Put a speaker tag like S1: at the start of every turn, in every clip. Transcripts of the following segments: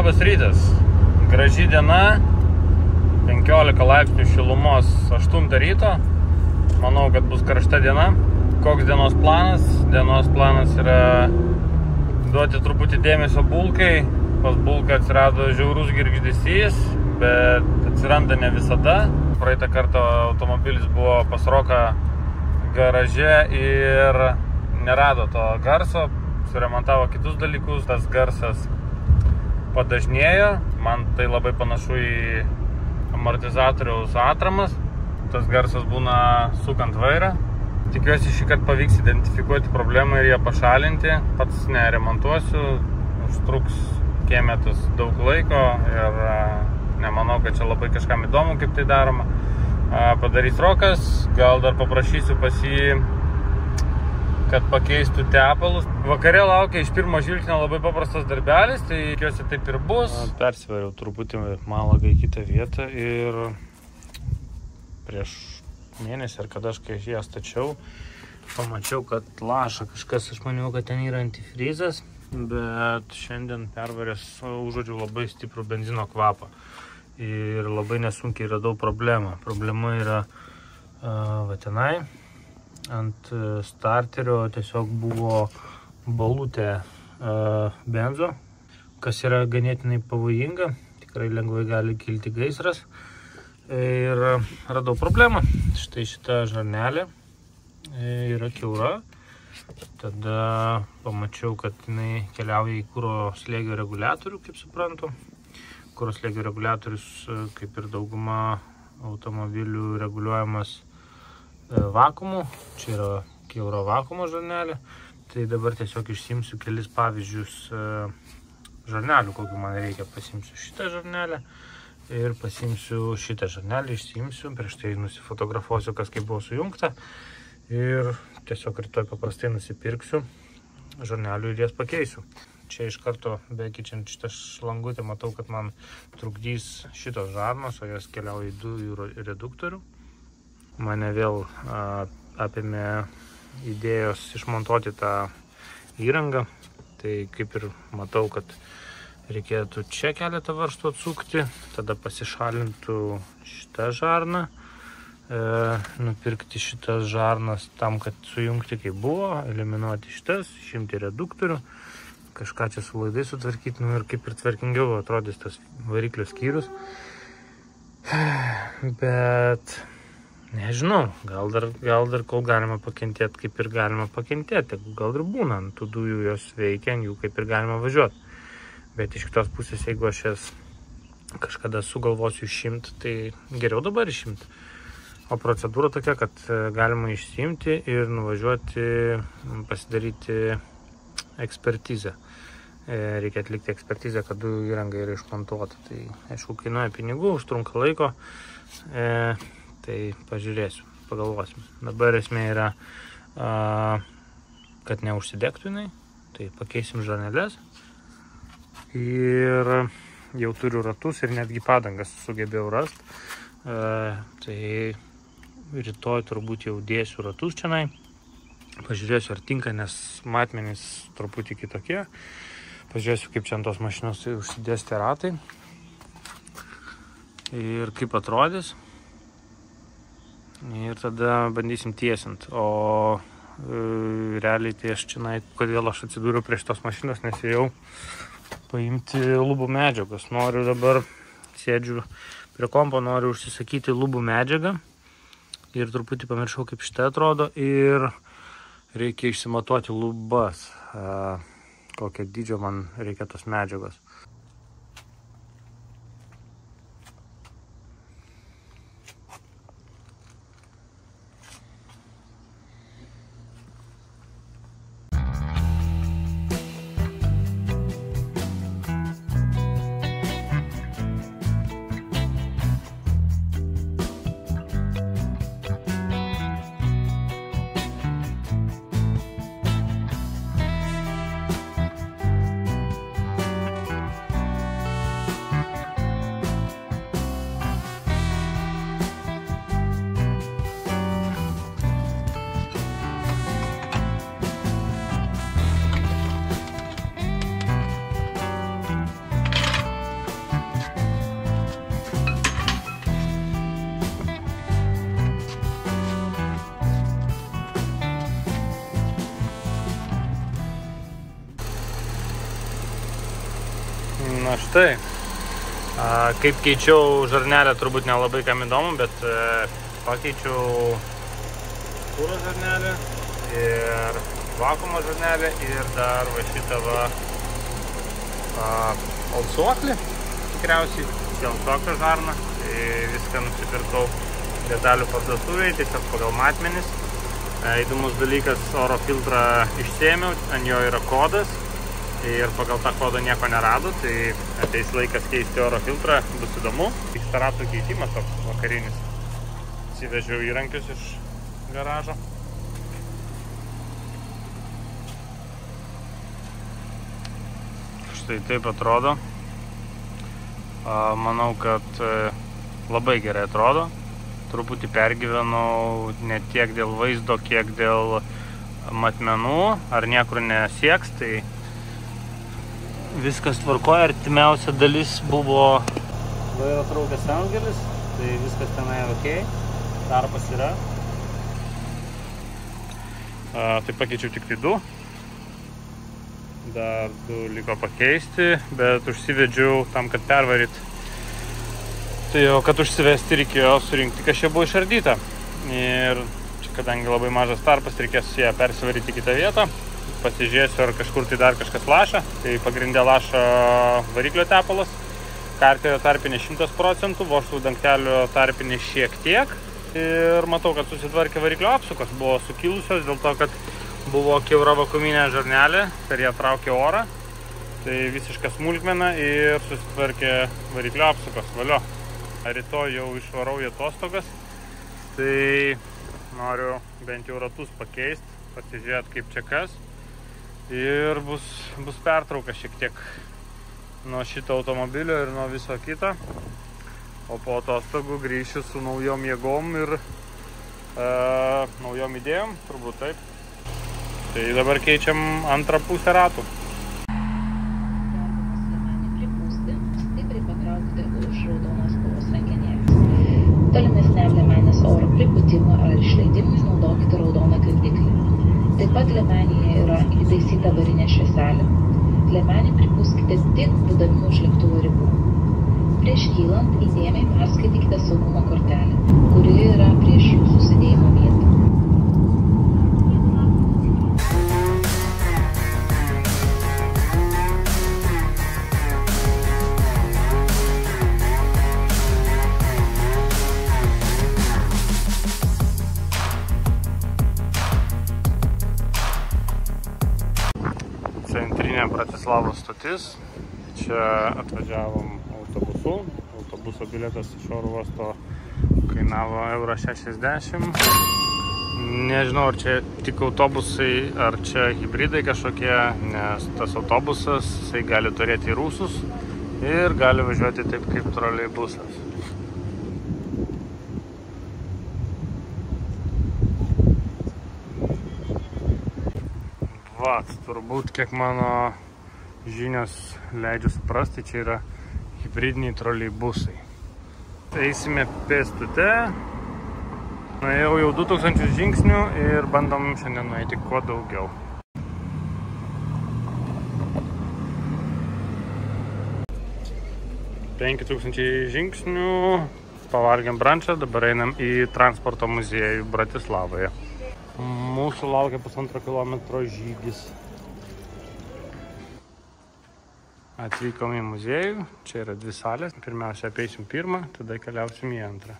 S1: Labas rytas. Graži diena, 15 laipsnių šilumos 8 ryto. Manau, kad bus karšta diena. Koks dienos planas? Dienos planas yra duoti truputį dėmesio bulkai. Pas bulką atsirado žiaurus girgždesys, bet atsiranda ne visada. Praeitą kartą automobilis buvo pas Roką garaže ir nerado to garso. Suremontavo kitus dalykus, tas garsas padažnėjo. Man tai labai panašu į amortizatoriaus atramas. Tas garsas būna sukant vairą. Tikiuosi šį kartą pavyks identifikuoti problemą ir ją pašalinti. Pats neremontuosiu, užtruks kėmetus daug laiko ir nemanau, kad čia labai kažkam įdomu, kaip tai daroma. Padarys Rokas, gal dar paprašysiu pas jį, kad pakeistų tepalus. Vakare laukia iš pirmo žvilgsnio labai paprastas darbelis, tai tikiuosi taip ir bus. Persivariau truputį malagą į kitą vietą ir prieš mėnesį, ar kada aš kai ją stačiau, pamačiau, kad laša kažkas, aš maniau, kad ten yra antifrizas, bet šiandien pervaręs užuodžiu labai stiprų benzino kvapą ir labai nesunkiai radau problemą. Problema yra va tenai. Ant starterio tiesiog buvo balutė benzo, kas yra ganėtinai pavojinga, tikrai lengvai gali kilti gaisras. Ir radau problemą. Štai šita žarnelė yra kiaura. Tada pamačiau, kad jinai keliauja į kuro slėgio reguliatorių, kaip suprantu. Kuro slėgio reguliatorius, kaip ir dauguma automobilių, reguliuojamas vakumu. Čia yra kiauro vakumo žarnelė. Tai dabar tiesiog išsimsiu kelis pavyzdžius žarnelių, kokių man reikia. Pasimsiu šitą žarnelę ir pasimsiu šitą žarnelę, išsimsiu. Prieš tai nusifotografuosiu, kas kaip buvo sujungta. Ir tiesiog rytoj paprastai nusipirksiu žarnelių ir jas pakeisiu. Čia iš karto, bekeičiant šitą šlangutę, matau, kad man trukdys šitos žarnos, o jos keliauja į dujų reduktorių. Mane vėl apėmė idėjos išmontuoti tą įrangą. Tai kaip ir matau, kad reikėtų čia keletą varžtų atsukti, tada pasišalintų šitą žarną, nupirkti šitas žarnas tam, kad sujungti kaip buvo, eliminuoti šitas, išimti reduktorių, kažką čia su laidai sutvarkyti, ir kaip ir tvarkingiau atrodys tas variklio skyrius. Bet nežinau, gal dar kol galima pakentėti, kaip ir galima pakentėti, gal ir būna, ant tų dujų jos veikia, ant jų kaip ir galima važiuoti. Bet iš kitos pusės, jeigu aš jas kažkada sugalvosiu išimti, tai geriau dabar išimti. O procedūra tokia, kad galima išsiimti ir nuvažiuoti, pasidaryti ekspertizę. Reikia atlikti ekspertizę, kad dujų įranga yra išmontuota. Tai aišku, kainuoja pinigų, užtrunka laiko. Tai pažiūrėsiu, pagalvosim. Dabar esmė yra, kad neužsidegtų jinai, tai pakeisim žarneles. Ir jau turiu ratus ir netgi padangas sugebėjau rasti. Tai rytoj turbūt jau dėsiu ratus čianai. Pažiūrėsiu, ar tinka, nes matmenys truputį kitokie. Pažiūrėsiu, kaip čia ant tos mašinos užsidės tie ratai. Ir kaip atrodys. Ir tada bandysim tiesint. O realiai tai aš čia, kodėl aš atsidūriau prie šitos mašinos, nes jau paimti lubų medžiagos. Noriu dabar, sėdžiu prie kompo, noriu užsisakyti lubų medžiagą. Ir truputį pamiršau, kaip šitą atrodo. Ir reikia išsimatuoti lubas. Kokio dydžio man reikia tos medžiagos. Na štai, kaip keičiau žarnelę, turbūt nelabai kam įdomu, bet pakeičiau kuro žarnelę ir vakuumo žarnelę ir dar va šitą alsuoklį, tikriausiai, alsuoklio žarną. Tai viską nusipirkau detalių parduotuvėje, tiesiog pagal matmenis. Įdomus dalykas, oro filtrą išsėmiau, ant jo yra kodas ir pagal tą kodą nieko nerado, tai ateis laikas keisti oro filtrą, bus įdomu. Vyksta ratų keitimas toks vakarinis. Atsivežiau įrankius iš garažo. Štai taip atrodo. Manau, kad labai gerai atrodo. Truputį pergyvenau ne tiek dėl vaizdo, kiek dėl matmenų, ar niekur nesieks, tai viskas tvarkoja. Artimiausia dalis buvo vairo traukės antgelis, tai viskas tenai ok, tarpas yra. Tai pakeičiau tik tai 2. Dar 2 liko pakeisti, bet užsivedžiau tam, kad pervaryt. Tai jau, kad užsivesti reikėjo surinkti, kas čia buvo išardyta. Ir čia, kadangi labai mažas tarpas, reikės ją persivaryti į kitą vietą. Pasižiūrėsiu, ar kažkur tai dar kažkas laša. Tai pagrindė laša variklio tepalas. Karterio tarpinė 100%, vožtuvų dangtelio tarpinė šiek tiek. Ir matau, kad susitvarkė variklio apsukos. Buvo sukilusios dėl to, kad buvo kiaura vakuuminė žarnelė, per ją traukė orą. Tai visiška smulkmena ir susitvarkė variklio apsukos. Valio. Rytoj jau išvarau į atostogas, tai noriu bent jau ratus pakeisti, pasižiūrėti kaip čia kas. Ir bus pertrauka šiek tiek nuo šito automobilio ir nuo viso kito. O po atostogų grįšiu su naujom jėgom ir naujom idėjom, turbūt taip. Tai dabar keičiam antrą pusę ratų.
S2: Tolimesniam liemenės oro pripūtimui ar išleidimui naudokite raudoną grindiklį. Taip pat liemenėje yra įtaisyta avarinė švieselė. Liemenį pripūskite tik būdami už lėktuvo ribų. Prieš kylant įdėmiai perskaitykite saugumo kortelę, kuri yra prieš jūsų sėdėjimo vietą.
S1: Centrinė Bratislavos stotis. Čia atvažiavom autobusu. Autobuso bilietas iš oro uosto kainavo €60. Nežinau, ar čia tik autobusai, ar čia hibridai kažkokie, nes tas autobusas, jisai gali turėti rūsus ir gali važiuoti taip kaip troleibusas. Turbūt, kiek mano žinios leidžia suprasti, čia yra hibridiniai troleibusai. Eisime pėstute. Nuėjau jau 2000 žingsnių ir bandom šiandien nueiti kuo daugiau. 5000 žingsnių, pavalgėm brančą, dabar einam į transporto muziejų Bratislavoje. Mūsų laukia 1,5 kilometro žygis. Atvykom į muziejų, čia yra 2 salės. Pirmiausia, apeisim 1, tada keliausim į 2.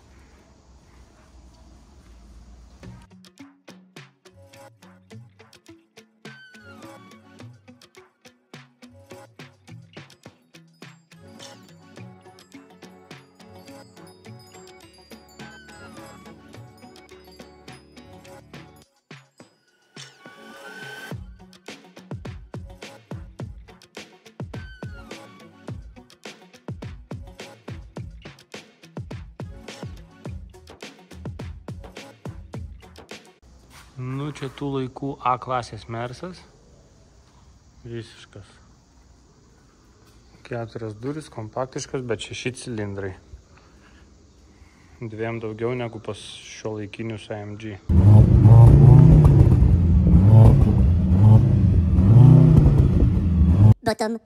S1: Nu, čia tų laikų A klasės Mersas. Visiškas. 4 durys, kompaktiškas, bet 6 cilindrai. 2 daugiau negu pas šiuolaikinius AMG.
S3: Bottom.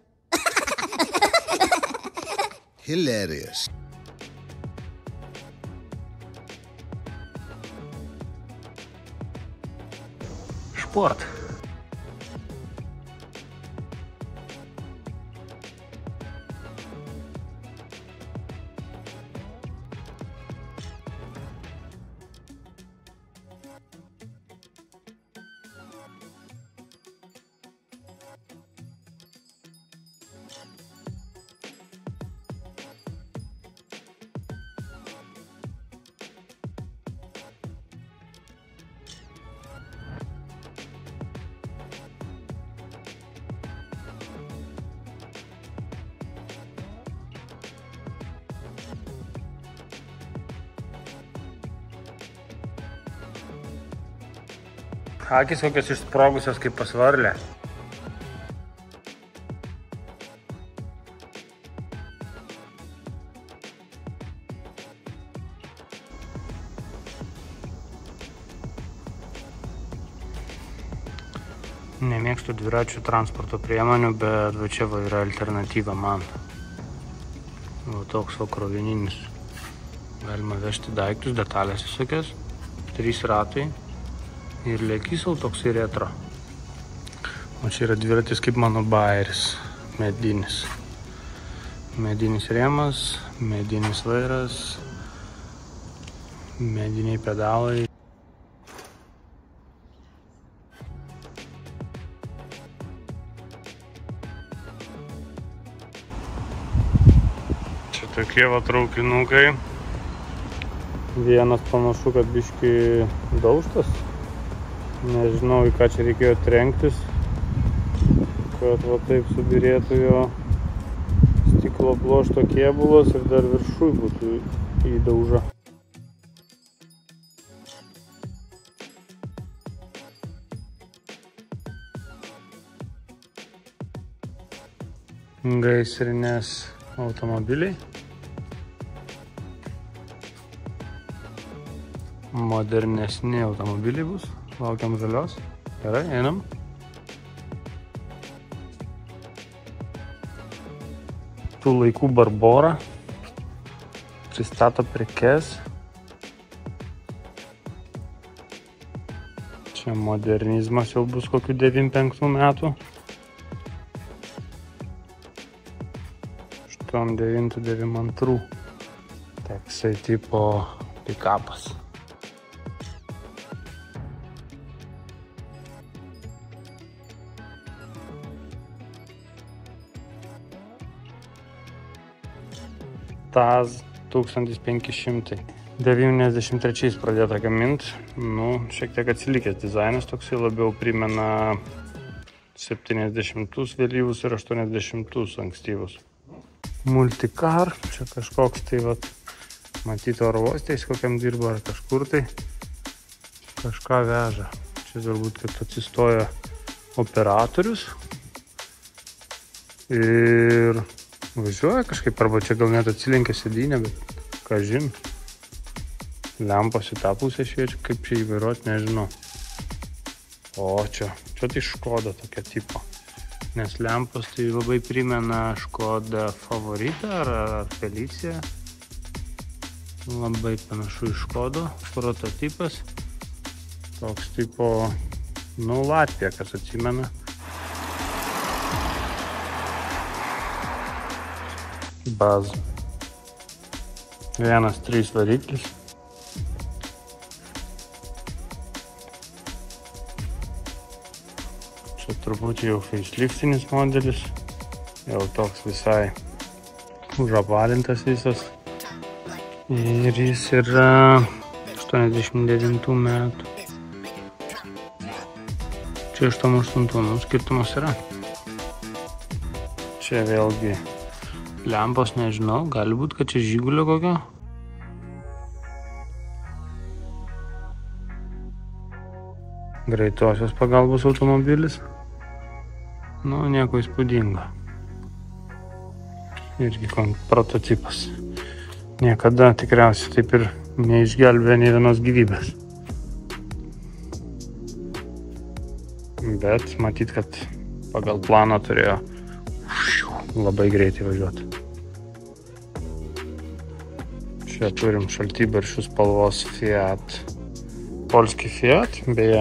S3: Hilarious.
S1: Sport. Akys kokios išsprogusios kaip pasvarlė. Nemėgstu dviračių transporto priemonių, bet va čia va yra alternatyva man. Va toks va krovininis. Galima vežti daiktus, detalės visokias. 3 ratai. Ir lėkys jau toksai retro. O čia yra dviratis kaip mano bajeris. Medinis. Medinis rėmas, medinis vairas, mediniai pedalai. Čia tokie va traukinukai. Vienas panašu, kad biškį daužtas. Nežinau, į ką čia reikėjo trenktis, kad va taip subirėtų jo stiklo pluošto kėbulas ir dar viršui būtų įdauža. Gaisrinės automobiliai. Modernesni automobiliai bus. Laukiam žalios. Gerai, einam. Tų laikų Barbora. Pristato prekes. Čia modernizmas jau bus kokių 95 metų. 89-92. Toksai tipo pikapas. TAZ 1500. 93 pradėta gaminti. Nu, šiek tiek atsilikęs dizainas, toksai labiau primena 70-us vėlyvus ir 80-us ankstyvus. Multicar, čia kažkoks tai vat, matyti oro uostės, kokiam dirba ar kažkur tai kažką veža. Čia turbūt, kad atsistoja operatorius ir važiuoja kažkaip, arba čia gal net atsilenkia sėdynę, bet ką žin. Lempos į tą pusę šviečia, kaip čia įvairuoti, nežinau. O čia tai Škoda tokia tipo. Nes lempos tai labai primena Škoda Favoritą ar Felicia. Labai panašu į Škodo prototipas. Toks tipo, nu, Latvija, kas atsimena. BAZ 1.3 variklis. Čia truputį jau faceliftinis modelis. Jau toks visai užapalintas visas. Ir jis yra 89 metų. Čia 88, nu, skirtumas yra. Čia vėlgi lempos, nežinau, gali būt, kad čia Žigulio kokio. Greitosios pagalbos automobilis. Nu, nieko įspūdingo. Irgi prototipas. Niekada tikriausiai taip ir neišgelbėjo nei vienos gyvybės. Bet matyt, kad pagal planą turėjo labai greitai važiuoti. Čia turim šaltibarščių spalvos Fiat. Polski Fiat, beje,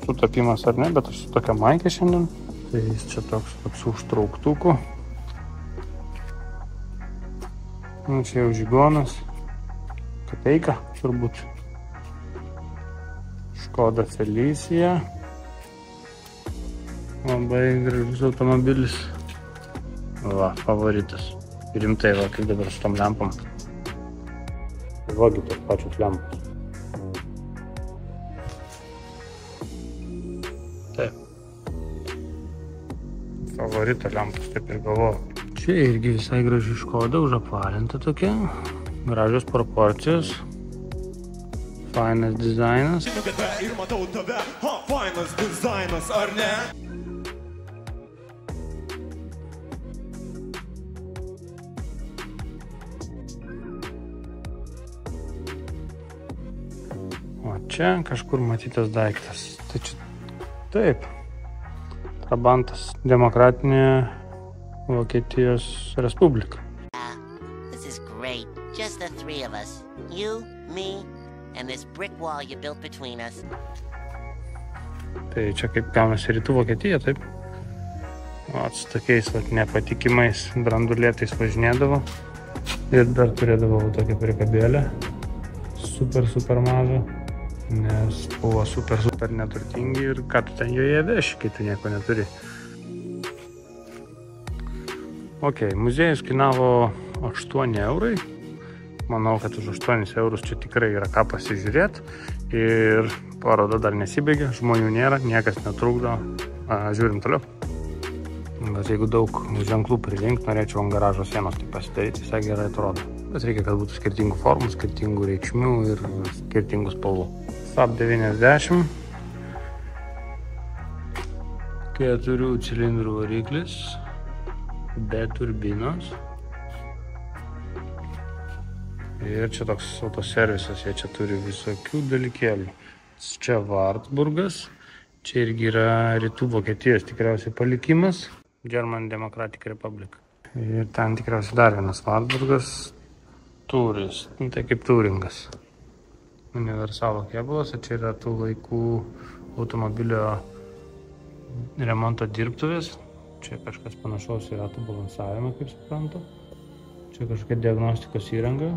S1: sutapimas ar ne, bet aš su tokia maikė šiandien. Tai jis čia toks su užtrauktuku. Nu, čia jau Žigonas. Kapeika, turbūt. Škoda Felicia. Labai gražus automobilis. Va, favoritas. Rimtai, va, kaip dabar su tom lempom. Vagi tos pačios lempos. Taip. Favorito lempos, taip ir galvoju. Čia irgi visai graži Škoda, užapvalinta tokia. Gražios proporcijos. Fainas dizainas.
S3: Ir matau tave, fainas dizainas, ar ne?
S1: O čia kažkur matytas daiktas. Tai čia taip. Trabantas. Demokratinė Vokietijos Respublika.
S4: This is great. Just the three of us. You, me, and this brick wall you built between us.
S1: Tai čia kaip gaunasi Rytų Vokietija, taip. O su tokiais nepatikimais brandulėtais važinėdavo. Ir dar turėdavo tokią priekabėlę. Super mažą. Nes buvo super neturtingi ir ką tu ten joje veši, kai tu nieko neturi. Ok, muziejus kainavo 8 eurai. Manau, kad už 8 eurus čia tikrai yra ką pasižiūrėti. Ir paroda dar nesibaigė, žmonių nėra, niekas netrukdo. Žiūrim toliau. Bet jeigu daug ženklų prilinkt, norėčiau ant garažo sienos tai pasidaryti, visai gerai atrodo. Bet reikia, kad būtų skirtingų formų, skirtingų reikšmių ir skirtingų spalvų. Saab 90. 4 cilindrų variklis. Be turbinos. Ir čia toks autoservisas, jie čia turi visokių dalykėlių. Čia Wartburgas. Čia irgi yra Rytų Vokietijos tikriausiai palikimas. German Democratic Republic. Ir ten tikriausiai dar vienas Wartburgas. Turis. Tai kaip Turingas. Universalo kėbulas. Čia yra tų laikų automobilio remonto dirbtuvės. Čia kažkas panašaus yra tų balansavimą, kaip suprantu. Čia kažkokia diagnostikos įranga.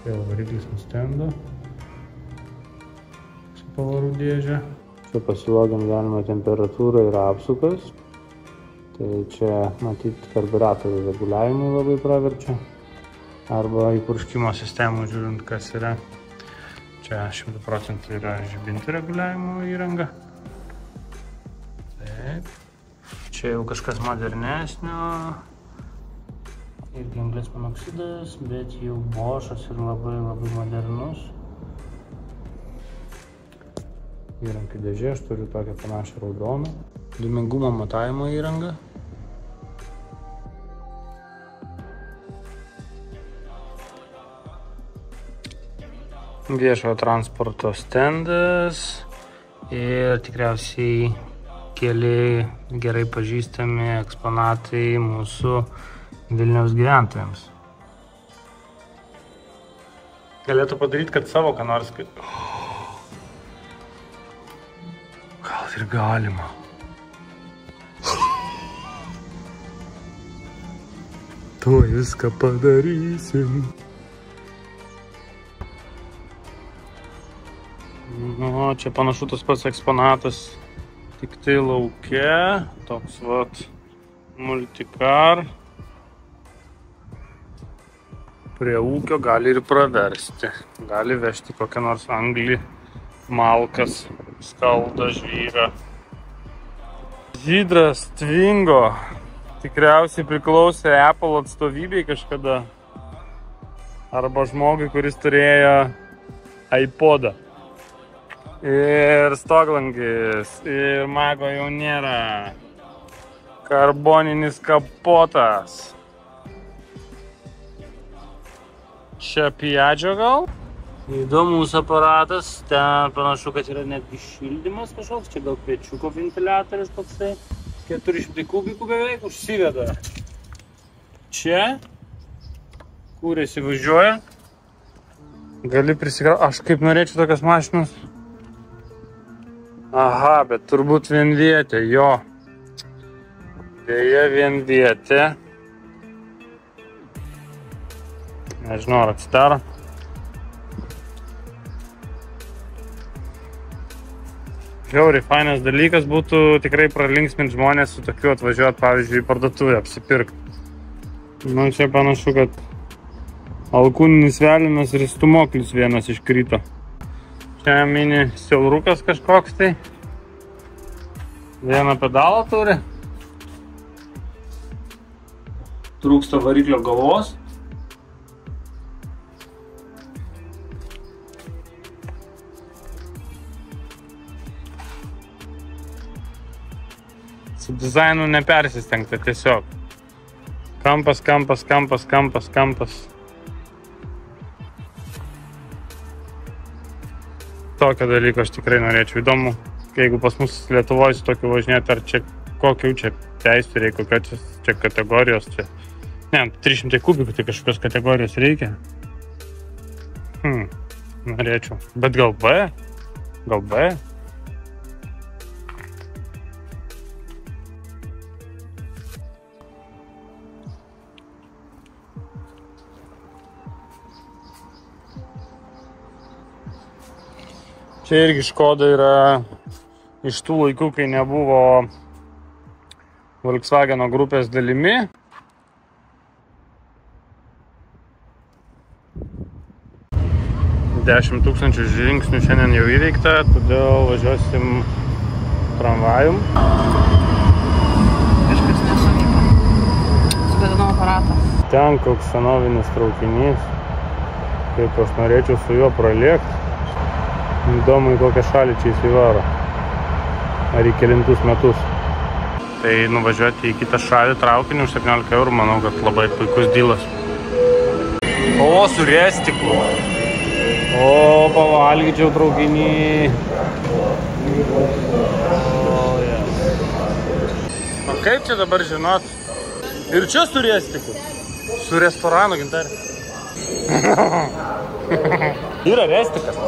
S1: Vėl variklis ant stendo. Su pavarų dėžė. Čia pasilogint galima temperatūrą ir apsukas. Tai čia matyti karburatorių reguliavimui labai praverčia. Arba įpurškimo sistemų žiūrint, kas yra. Čia 100% yra žibintų reguliavimo įranga. Taip. Čia jau kažkas modernesnio. Ir anglies monoksidas, bet jau Boschas ir labai modernus. Įrankių dėžė, aš turiu tokią panašią raudoną. Dūmingumo matavimo įranga. Viešojo transporto stendas ir tikriausiai keli gerai pažįstami eksponatai mūsų Vilniaus gyventojams. Galėtų padaryti, kad savo ką nors... Gal ir galima. Tuoj viską padarysim. Nu, čia panašu tas pats eksponatas, tik tai lauke. Toks vat multicar. Prie ūkio gali ir praversti. Gali vežti kokią nors anglį, malkas, skaldą, žvyrą. Hydras Twingo tikriausiai priklausė Apple atstovybei kažkada. Arba žmogui, kuris turėjo iPodą. Ir stoglangis, ir mago jau nėra. Karboninis kapotas. Čia Piaggio gal? Įdomus aparatas, ten panašu, kad yra netgi šildymas kažkoks, čia gal kviečiuko ventiliatorius toksai. 400 kubikų beveik užsiveda. Čia Kūrėsi važiuoja. Gali prisikrauti. Aš kaip norėčiau tokias mašinas. Aha, bet turbūt vienvietė, jo. Deja, vienvietė. Nežinau, ar atsidaro. Žiauriai fainas dalykas būtų tikrai pralinksminti žmonės su tokiu atvažiuoti, pavyzdžiui, į parduotuvę apsipirkti. Nu, čia panašu, kad alkūninis velinas ir stumoklis vienas iškrito. Čia mini siaurukas kažkoks tai. Vieną pedalą turi. Trūksta variklio galvos. Su dizainu nepersistengta tiesiog. Kampas, kampas, kampas, kampas, kampas. Tokio dalyko aš tikrai norėčiau. Įdomu, jeigu pas mus Lietuvoje su tokiu važinėti, ar čia kokių čia teisų reikia, kokios čia kategorijos. Čia. Ne, 300 kubikų, tai kažkokios kategorijos reikia. Norėčiau. Bet gal B? Gal B? Čia irgi Škoda yra iš tų laikų, kai nebuvo Volkswageno grupės dalimi. $10 000 žingsnių šiandien jau įveikta, todėl važiuosim tramvajum.
S5: Kažkas nesuvyko. Sugadinau aparatą.
S1: Ten koks senovinis traukinys. Kaip aš norėčiau su juo pralėkti. Įdomu, į kokią šalį čia įsivaro. Ar į kelintus metus. Tai nuvažiuoti į kitą šalį traukiniu už 17 €, manau, kad labai puikus dylas. O, su restiku. O, pavalgyčiau traukinį. O kaip čia dabar žinot? Ir čia su restiku. Su restoranu, Gintarė. Yra restikas.